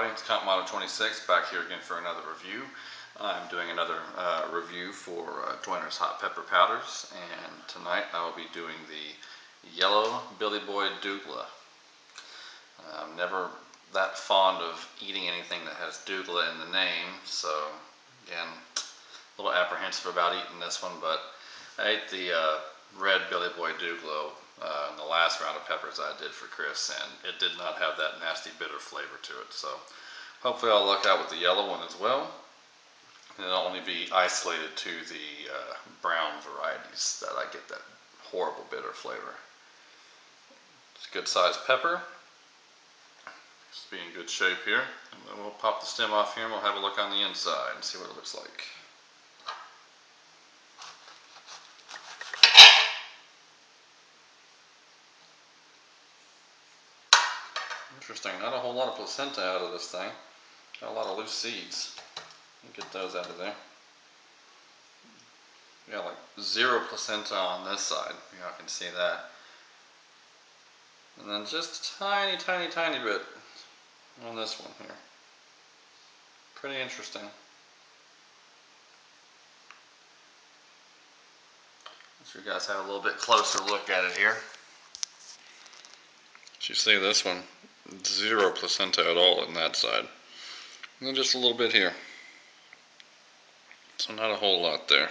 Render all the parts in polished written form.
everybody, it's Model26 back here again for another review. I'm doing another review for Joyner's hot pepper powders, and tonight I will be doing the yellow Billy Boy Douglah. I'm never that fond of eating anything that has Douglah in the name, so again, a little apprehensive about eating this one, but I ate the red Billy Boy Douglah in the last round of peppers I did for Chris, and it did not have that nasty bitter flavor to it. So hopefully I'll luck out with the yellow one as well, and it'll only be isolated to the brown varieties that I get that horrible bitter flavor. It's a good sized pepper. Just be in good shape here, and then we'll pop the stem off here and we'll have a look on the inside and see what it looks like. Interesting, not a whole lot of placenta out of this thing. Got a lot of loose seeds. Get those out of there. We got like 0 placenta on this side. Y'all can see that. And then just a tiny bit on this one here. Pretty interesting. So you guys have a little bit closer look at it here. But you see this one, 0 placenta at all in that side. And then just a little bit here. So not a whole lot there.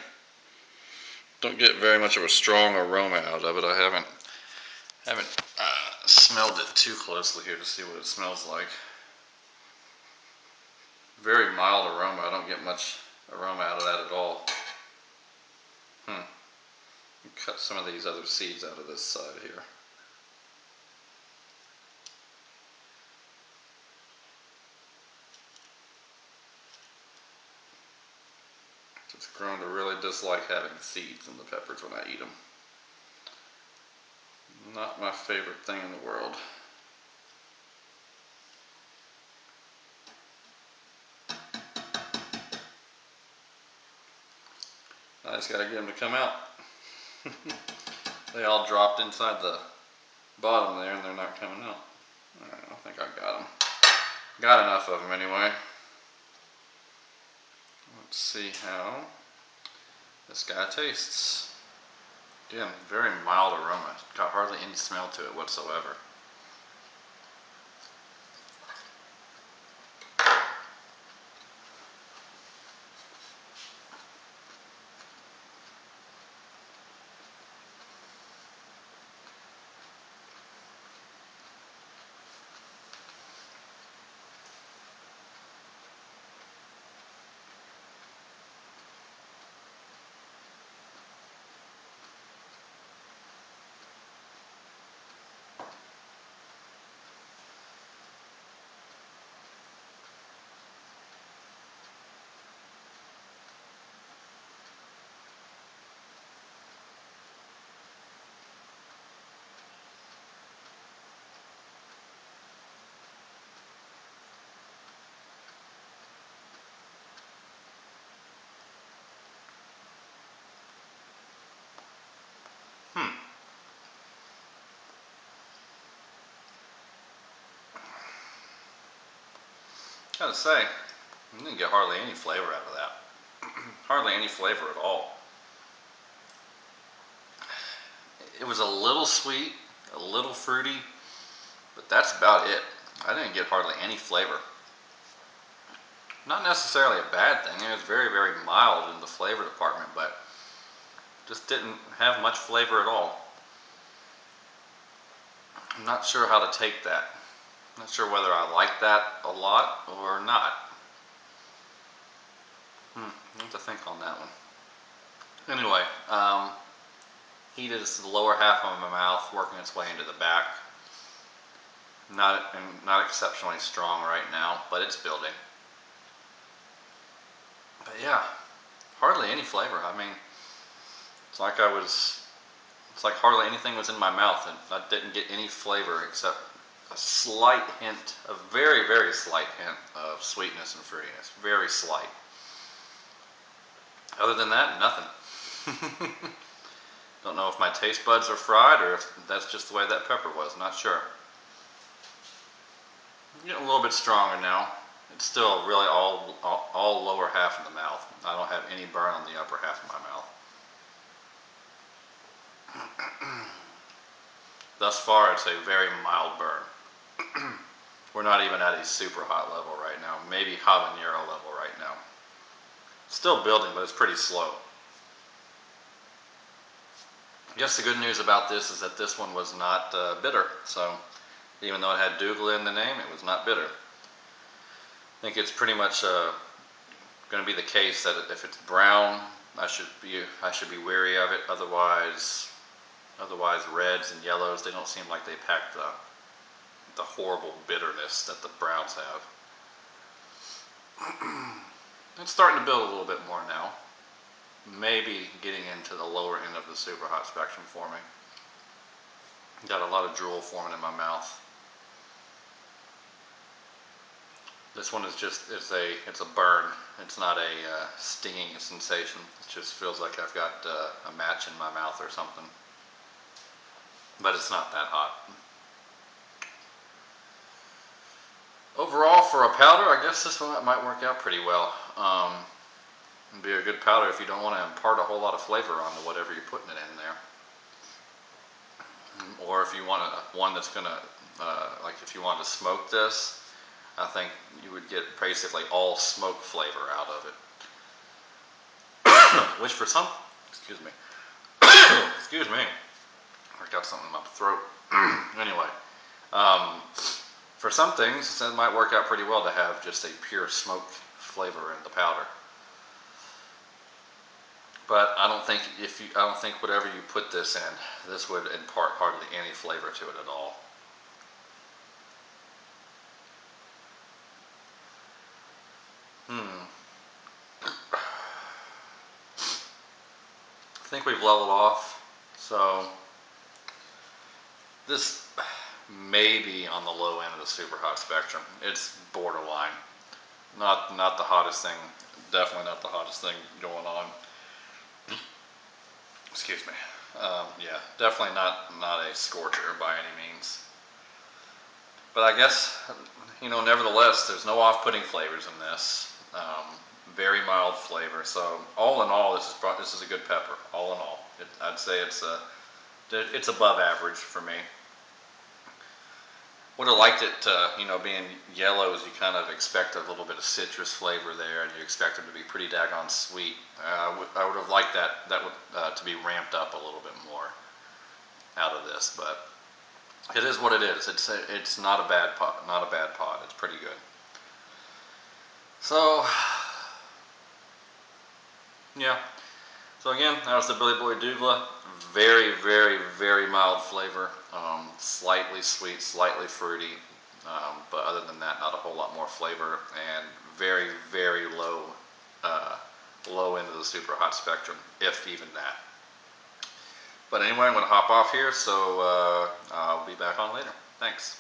Don't get very much of a strong aroma out of it. I haven't smelled it too closely here to see what it smells like. Very mild aroma. I don't get much aroma out of that at all. Cut some of these other seeds out of this side here. It's grown to really dislike having seeds in the peppers when I eat them. Not my favorite thing in the world. I just gotta get them to come out. They all dropped inside the bottom there and they're not coming out. Alright, I think I got them. Got enough of them anyway. Let's see how this guy tastes. Again, very mild aroma. Got hardly any smell to it whatsoever. Gotta say, I didn't get hardly any flavor out of that. Hardly any flavor at all. It was a little sweet, a little fruity, but that's about it. I didn't get hardly any flavor. Not necessarily a bad thing. It was very mild in the flavor department, but just didn't have much flavor at all. I'm not sure how to take that. Not sure whether I like that a lot or not. I have to think on that one. Anyway, heat is the lower half of my mouth, working its way into the back. Not exceptionally strong right now, but it's building. But yeah, hardly any flavor. I mean, it's like hardly anything was in my mouth, and I didn't get any flavor except a slight hint, a very slight hint of sweetness and fruitiness. Very slight. Other than that, nothing. Don't know if my taste buds are fried or if that's just the way that pepper was. Not sure. I'm getting a little bit stronger now. It's still really all lower half of the mouth. I don't have any burn on the upper half of my mouth. Thus far, it's a very mild burn. We're not even at a super hot level right now. Maybe habanero level right now. Still building, but it's pretty slow. I guess the good news about this is that this one was not bitter. So even though it had Douglah in the name, it was not bitter. I think it's pretty much going to be the case that if it's brown, I should be wary of it. Otherwise reds and yellows, they don't seem like they pack the horrible bitterness that the browns have. It's starting to build a little bit more now. Maybe getting into the lower end of the super hot spectrum for me. Got a lot of drool forming in my mouth. This one is it's a burn. It's not a stinging sensation. It just feels like I've got a match in my mouth or something. But it's not that hot. Overall, for a powder, I guess this one might work out pretty well. It'd be a good powder if you don't want to impart a whole lot of flavor onto whatever you're putting it in there. Or if you want one that's gonna, like if you want to smoke this, I think you would get basically all smoke flavor out of it. Which for some, excuse me, excuse me, I got something in my throat. Anyway, for some things, it might work out pretty well to have just a pure smoke flavor in the powder. But I don't think whatever you put this in, this would impart hardly any flavor to it at all. I think we've leveled off, so this may be on the low end of the super hot spectrum. It's borderline. Not the hottest thing, definitely not the hottest thing going on. Excuse me. Yeah, definitely not a scorcher by any means. But I guess, nevertheless, there's no off-putting flavors in this. Very mild flavor. So all in all, this is a good pepper. All in all, I'd say it's above average for me. Would have liked it to, being yellow, is you kind of expect a little bit of citrus flavor there, and you expect it to be pretty daggone sweet. I would have liked that to be ramped up a little bit more out of this, but it is what it is. It's not a bad pot. Not a bad pot. It's pretty good. So yeah. So again, that was the Billy Boy Douglah. Very, very, very mild flavor. Slightly sweet, slightly fruity. But other than that, not a whole lot more flavor, and very, very low end of the super hot spectrum, if even that. But anyway, I'm going to hop off here, so I'll be back on later. Thanks.